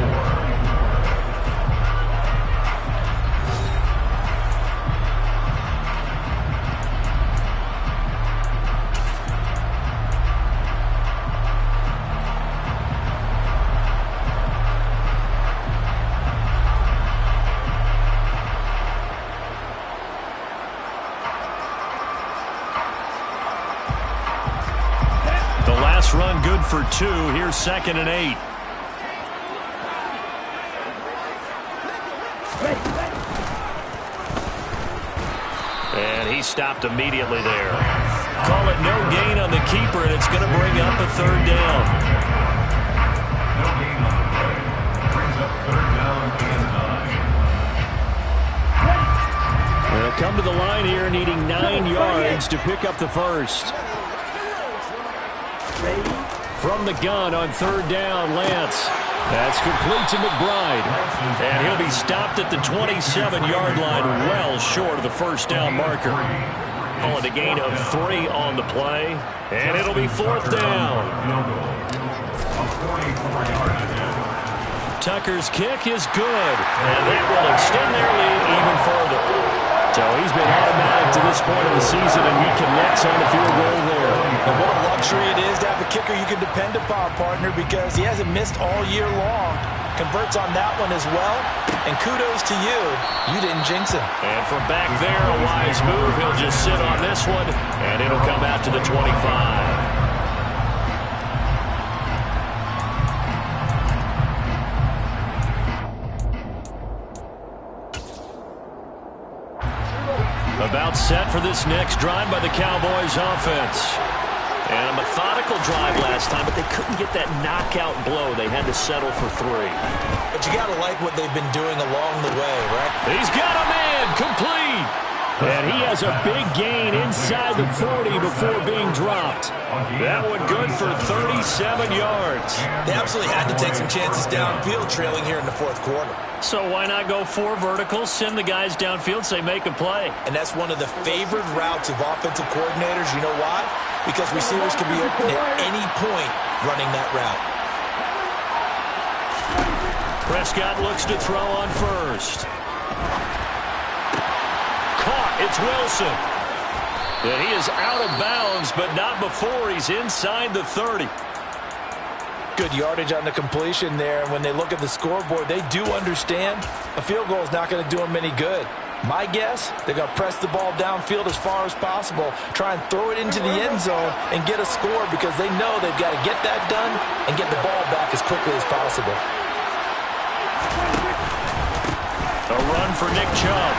Run good for 2. Here's 2nd and 8. And he stopped immediately there. Call it no gain on the keeper, and it's going to bring up a 3rd down. No gain on the play. Brings up 3rd down and 9. They'll come to the line here needing 9 yards to pick up the first. From the gun on 3rd down, Lance. That's complete to McBride. And he'll be stopped at the 27-yard line, well short of the first down marker. Call it a gain of 3 on the play. And it'll be 4th down. Tucker's kick is good. And that will extend their lead even further. So he's been automatic to this point of the season, and he connects on the field goal there. And what a luxury it is to have a kicker you can depend upon, partner, because he hasn't missed all year long. Converts on that one as well, and kudos to you. You didn't jinx him. And from back there, a wise move. He'll just sit on this one, and it'll come out to the 25. About set for this next drive by the Cowboys offense. And a methodical drive last time, but they couldn't get that knockout blow. They had to settle for 3. But you got to like what they've been doing along the way, right? He's got a man complete. And he has a big gain inside the 40 before being dropped. That one good for 37 yards. They absolutely had to take some chances downfield trailing here in the fourth quarter. So why not go 4 verticals, send the guys downfield, say make a play. And that's one of the favored routes of offensive coordinators. You know why? Because receivers can be open at any point running that route. Prescott looks to throw on first. Caught. It's Wilson. And he is out of bounds, but not before he's inside the 30. Good yardage on the completion there. And when they look at the scoreboard, they do understand a field goal is not going to do them any good. My guess, they're going to press the ball downfield as far as possible, try and throw it into the end zone and get a score because they know they've got to get that done and get the ball back as quickly as possible. A run for Nick Chubb.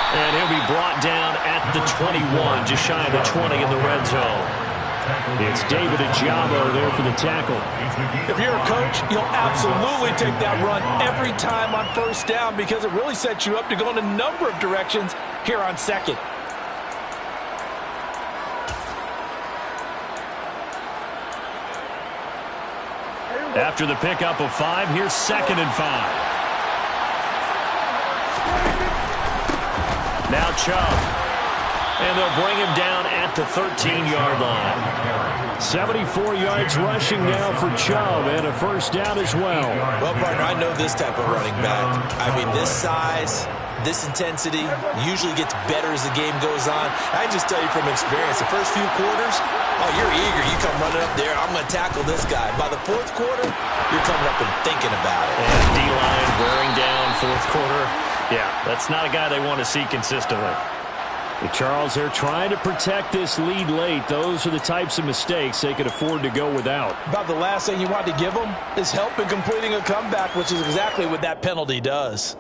And he'll be brought down at the 21, just shy of the 20 in the red zone. It's David Ojabo there for the tackle. If you're a coach, you'll absolutely take that run every time on first down because it really sets you up to go in a number of directions here on second. After the pickup of 5, here's 2nd and 5. Now Chubb. And they'll bring him down at the 13-yard line. 74 yards rushing now for Chubb and a first down as well. Well, partner, I know this type of running back. I mean, this size, this intensity usually gets better as the game goes on. I just tell you from experience, the first few quarters, oh, you're eager. You come running up there, I'm going to tackle this guy. By the fourth quarter, you're coming up and thinking about it. And D-line wearing down fourth quarter. Yeah, that's not a guy they want to see consistently. Charles, they're trying to protect this lead late. Those are the types of mistakes they could afford to go without. About the last thing you want to give them is help in completing a comeback, which is exactly what that penalty does.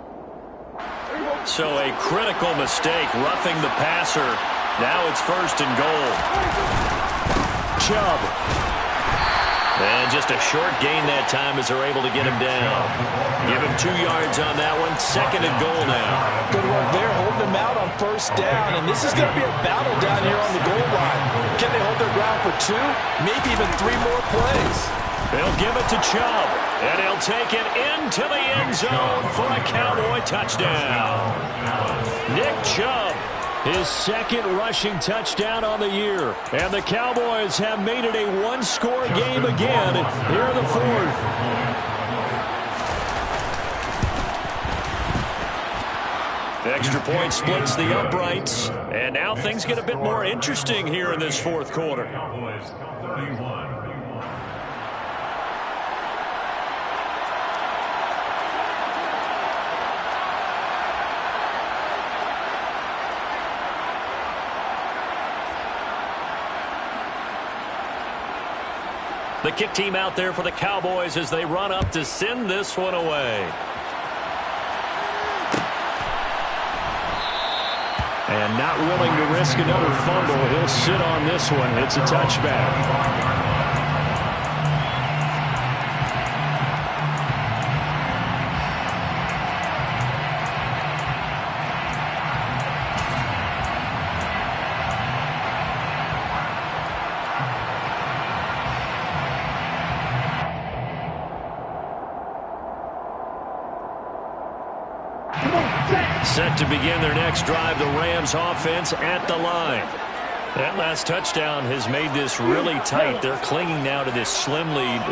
So a critical mistake, roughing the passer. Now it's 1st and goal. Chubb. And just a short gain that time as they're able to get him down. Give him 2 yards on that one. 2nd and goal now. Good work there, holding him out on first down. And this is going to be a battle down here on the goal line. Can they hold their ground for 2, maybe even 3 more plays? They'll give it to Chubb. And he'll take it into the end zone for a Cowboy touchdown. Nick Chubb. His 2nd rushing touchdown on the year. And the Cowboys have made it a 1-score game again here in the 4th. Extra point splits the uprights. And now things get a bit more interesting here in this 4th quarter. The kick team out there for the Cowboys as they run up to send this one away. And not willing to risk another fumble. He'll sit on this one. It's a touchback. Set to begin their next drive, the Rams offense at the line. That last touchdown has made this really tight. They're clinging now to this slim lead.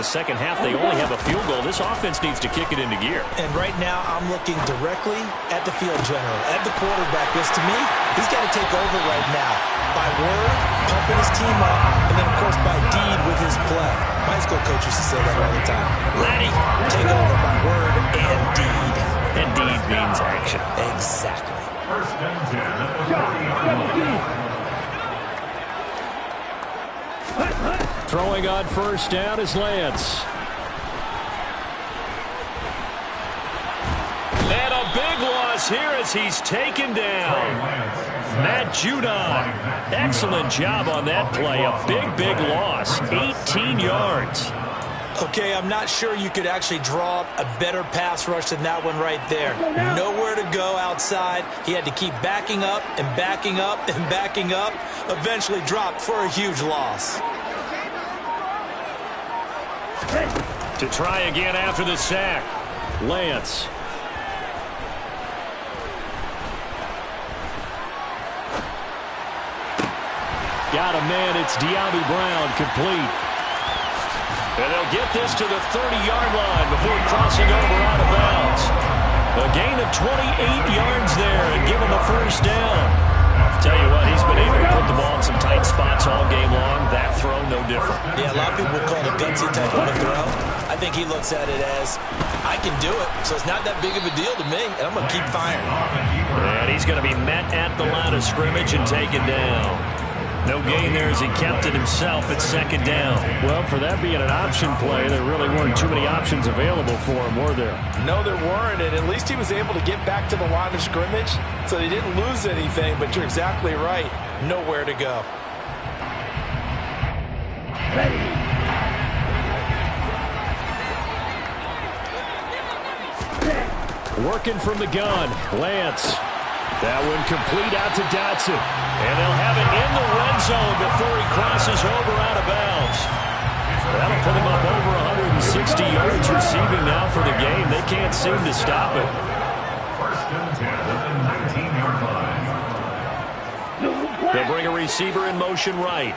Second half, they only have a field goal. This offense needs to kick it into gear. And right now, I'm looking directly at the field general, at the quarterback. Because to me, he's got to take over right now. By word, pumping his team up, and then, of course, by deed with his play. My high school coach used to say that all the time. Lenny, take over by word and deed. And deed means action. Exactly. 1st and 10 at the 31. Throwing on first down is Lance. And a big loss moves here as he's taken down. Matt Judon, excellent job on that play. A big loss, 18 yards. Okay, I'm not sure you could actually draw up a better pass rush than that one right there. Nowhere to go outside. He had to keep backing up and backing up and backing up. Eventually dropped for a huge loss. To try again after the sack, Lance. Got a man, it's De'Ami Brown, complete. And they'll get this to the 30-yard line before crossing over out of bounds. A gain of 28 yards there and give him a first down. Tell you what, he's been able to put the ball in some tight spots all game long. That throw, no different. Yeah, a lot of people would call it a gutsy type of a throw. I think he looks at it as, I can do it, so it's not that big of a deal to me, and I'm going to keep firing. And he's going to be met at the line of scrimmage and taken down. No gain there as he kept it himself at second down. Well, for that being an option play, there really weren't too many options available for him, were there? No, there weren't, and at least he was able to get back to the line of scrimmage, so he didn't lose anything, but you're exactly right. Nowhere to go. Working from the gun, Lance. That one complete out to Dotson. And they'll have it in the red zone before he crosses over out of bounds. That'll put him up over 160 yards receiving now for the game. They can't seem to stop it. First and 10 at the 19-yard line. They'll bring a receiver in motion right.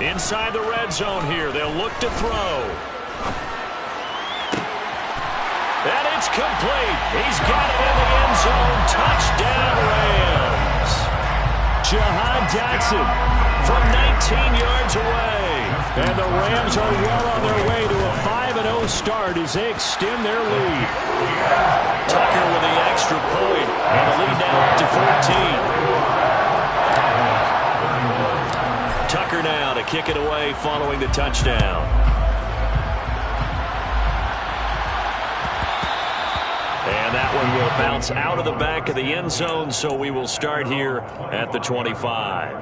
Inside the red zone here. They'll look to throw. And it's complete. He's got it in the end zone. Touchdown, Rams. Jahan Dotson from 19 yards away. And the Rams are well on their way to a 5-0 start as they extend their lead. Tucker with the extra point. And the lead now up to 14. Tucker now to kick it away following the touchdown. And that one will bounce out of the back of the end zone, so we will start here at the 25.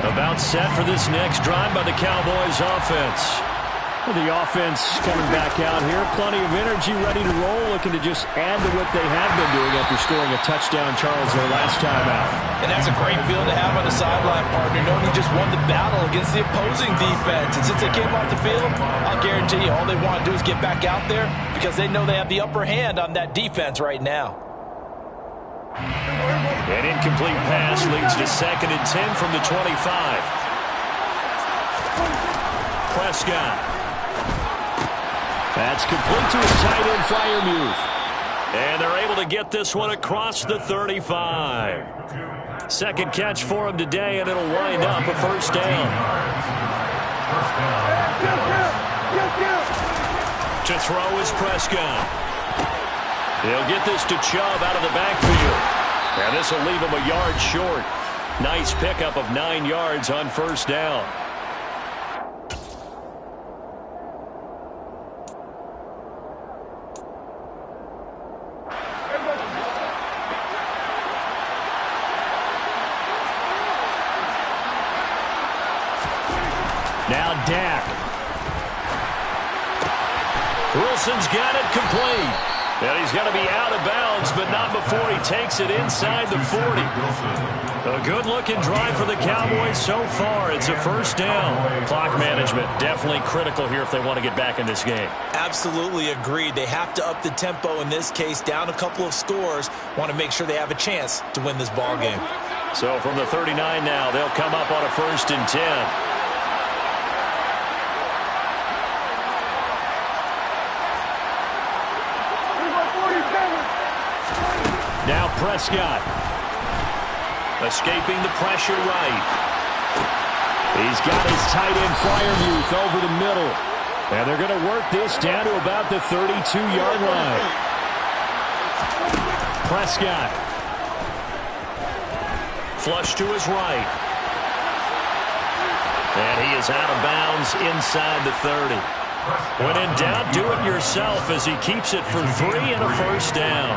About set for this next drive by the Cowboys offense. Well, the offense coming back out here. Plenty of energy, ready to roll, looking to just add to what they have been doing after scoring a touchdown, Charles, their last time out. And that's a great feeling to have on the sideline, partner, knowing you just won the battle against the opposing defense. And since they came off the field, I'll guarantee you all they want to do is get back out there because they know they have the upper hand on that defense right now. An incomplete pass leads to 2nd and 10 from the 25. Prescott. That's complete to his tight end flyer move. And they're able to get this one across the 35. Second catch for him today, and it'll wind up a first down. To throw is Prescott. He'll get this to Chubb out of the backfield. And this will leave him a yard short. Nice pickup of 9 yards on first down. Now Dak. Wilson's got it complete. And he's going to be out of bounds, but not before he takes it inside the 40. A good-looking drive for the Cowboys so far. It's a first down. Clock management definitely critical here if they want to get back in this game. Absolutely agreed. They have to up the tempo in this case, down a couple of scores. Want to make sure they have a chance to win this ball game. So from the 39 now, they'll come up on a 1st and 10. Now Prescott. Escaping the pressure right. He's got his tight end Fryermuth over the middle. And they're going to work this down to about the 32-yard line. Prescott. Flush to his right. And he is out of bounds inside the 30. When in doubt, do it yourself as he keeps it for 3 and a first down.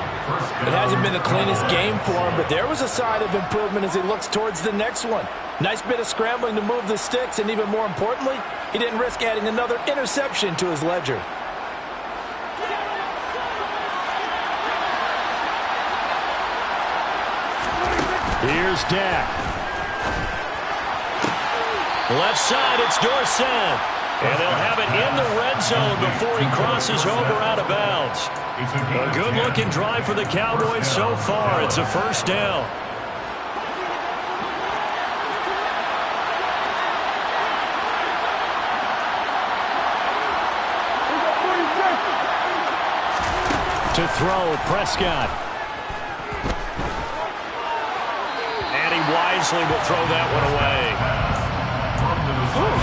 It hasn't been the cleanest game for him, but there was a sign of improvement as he looks towards the next one. Nice bit of scrambling to move the sticks, and even more importantly, he didn't risk adding another interception to his ledger. Here's Dak. Left side, it's Dorsett. And they'll have it in the red zone before he crosses over out of bounds. A good-looking drive for the Cowboys so far. It's a first down. To throw, Prescott. And he wisely will throw that one away.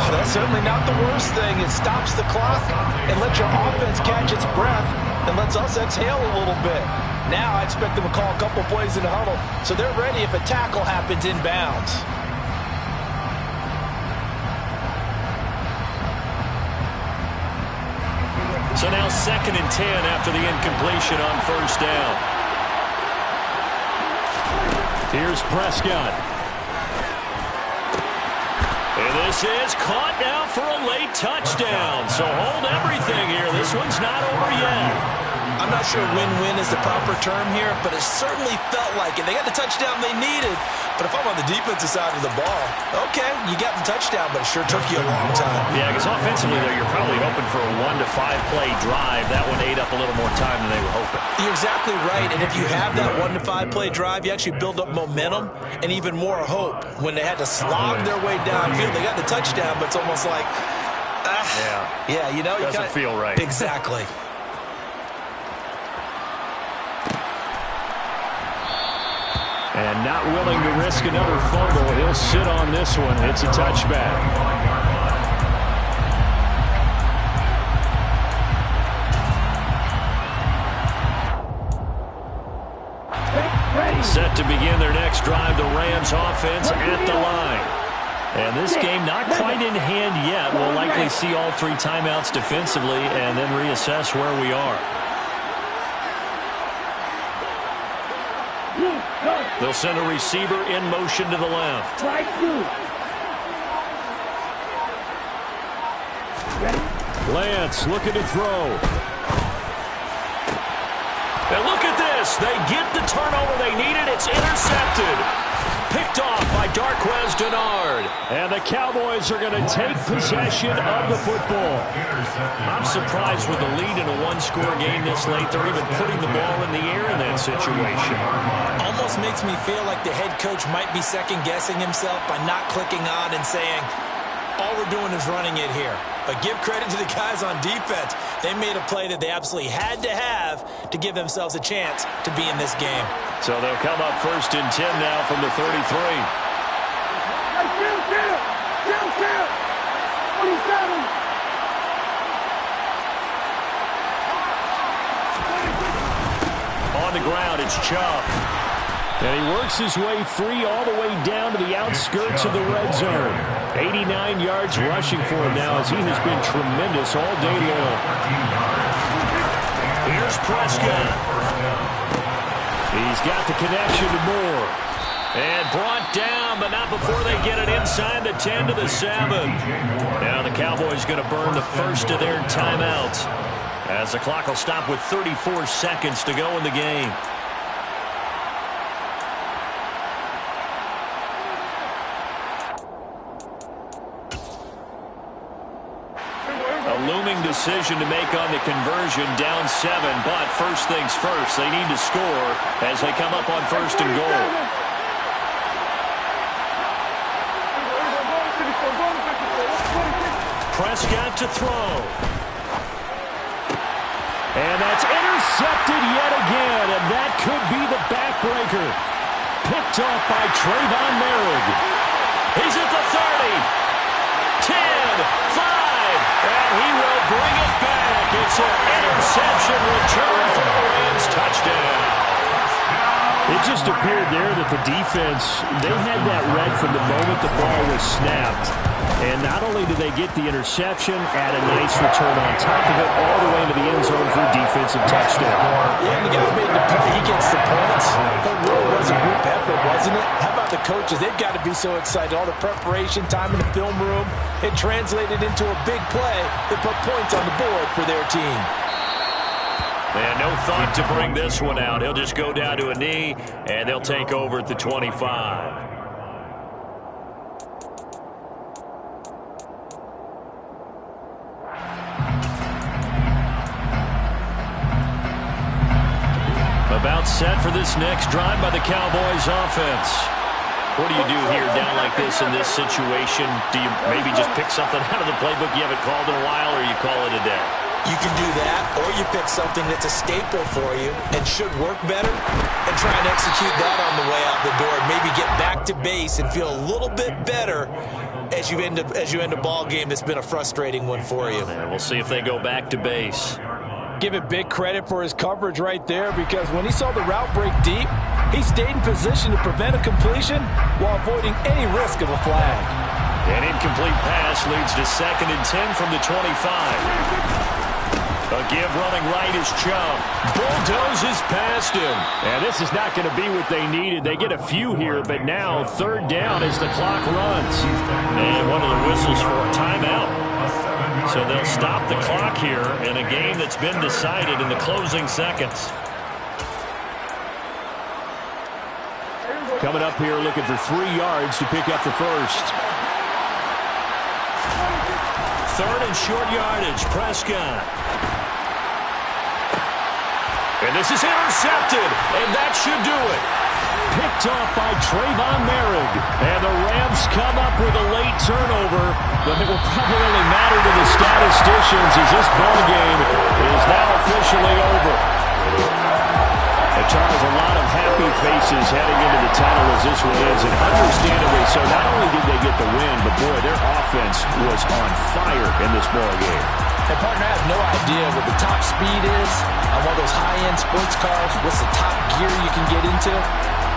That's certainly not the worst thing. It stops the clock and lets your offense catch its breath and lets us exhale a little bit. Now I expect them to call a couple plays in the huddle so they're ready if a tackle happens inbounds. So now 2nd and 10 after the incompletion on first down. Here's Prescott. And this is caught now for a late touchdown. So hold everything here. This one's not over yet. I'm not sure win-win is the proper term here, but it certainly felt like it. They got the touchdown they needed, but if I'm on the defensive side of the ball, okay, you got the touchdown, but it sure took you a long time. Yeah, because offensively, though, you're probably hoping for a 1 to 5 play drive. That one ate up a little more time than they were hoping. You're exactly right, and if you have that 1 to 5 play drive, you actually build up momentum and even more hope. When they had to slog their way downfield, they got the touchdown, but it's almost like, yeah, you know, doesn't feel right. Exactly. And not willing to risk another fumble. He'll sit on this one. It's a touchback. Set to begin their next drive, the Rams offense at the line. And this game not quite in hand yet. We'll likely see all 3 timeouts defensively and then reassess where we are. They'll send a receiver in motion to the left. Lance looking to throw. And look at this. They get the turnover they needed. It's intercepted. Picked off by Darquez Dennard. And the Cowboys are going to take possession of the football. I'm surprised with the lead in a 1-score game this late. They're even putting the ball in the air in that situation. Almost makes me feel like the head coach might be second-guessing himself by not clicking on and saying, all we're doing is running it here. But give credit to the guys on defense. They made a play that they absolutely had to have to give themselves a chance to be in this game. So they'll come up 1st and 10 now from the 33. On the ground, it's Chubb. And he works his way free all the way down to the outskirts of the red zone. 89 yards rushing for him now as he has been tremendous all day long. Here's Prescott. He's got the connection to Moore. And brought down, but not before they get it inside the 10 to the 7. Now the Cowboys going to burn the first of their timeouts as the clock will stop with 34 seconds to go in the game. Looming decision to make on the conversion, down 7, but first things first, they need to score as they come up on 1st and goal. Prescott to throw. And that's intercepted yet again, and that could be the backbreaker. Picked off by Trayvon Merritt. He's at the 30. it. Interception return for the Rams. Touchdown. It just appeared there that the defense, they had that read from the moment the ball was snapped. And not only did they get the interception, add a nice return on top of it, all the way into the end zone for a defensive touchdown. Yeah, and the guy made the play. He gets the points. But it really was a group effort, wasn't it? How about the coaches? They've got to be so excited. All the preparation time in the film room, it translated into a big play that put points on the board for their team. And no thought to bring this one out. He'll just go down to a knee, and they'll take over at the 25. About set for this next drive by the Cowboys offense. What do you do here down like this in this situation? Do you maybe just pick something out of the playbook you haven't called in a while, or you call it a day? You can do that, or you pick something that's a staple for you and should work better and try and execute that on the way out the door and maybe get back to base and feel a little bit better as you end a ball game that's been a frustrating one for you. And we'll see if they go back to base. Give it big credit for his coverage right there, because when he saw the route break deep, he stayed in position to prevent a completion while avoiding any risk of a flag. An incomplete pass leads to 2nd and 10 from the 25. A give running right is Chubb. Bulldozes past him. And this is not going to be what they needed. They get a few here, but now 3rd down as the clock runs. And one of the whistles for a timeout. So they'll stop the clock here in a game that's been decided in the closing seconds. Coming up here looking for 3 yards to pick up the first. 3rd and short yardage. Prescott. And this is intercepted, and that should do it. Picked off by Trayvon Merrick. And the Rams come up with a late turnover, but it will probably only matter to the statisticians as this ball game is now officially over. And Charles, a lot of happy faces heading into the title as this one ends, and understandably so. Not only did they get the win, but boy, their offense was on fire in this ball game. And partner, I have no idea what the top speed is on one of those high-end sports cars. What's the top gear you can get into?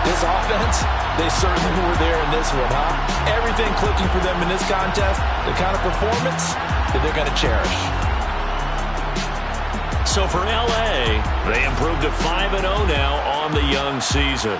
This offense, they certainly were there in this one, huh? Everything clicking for them in this contest, the kind of performance that they're going to cherish. So for L.A., they improved to 5-0 now on the young season.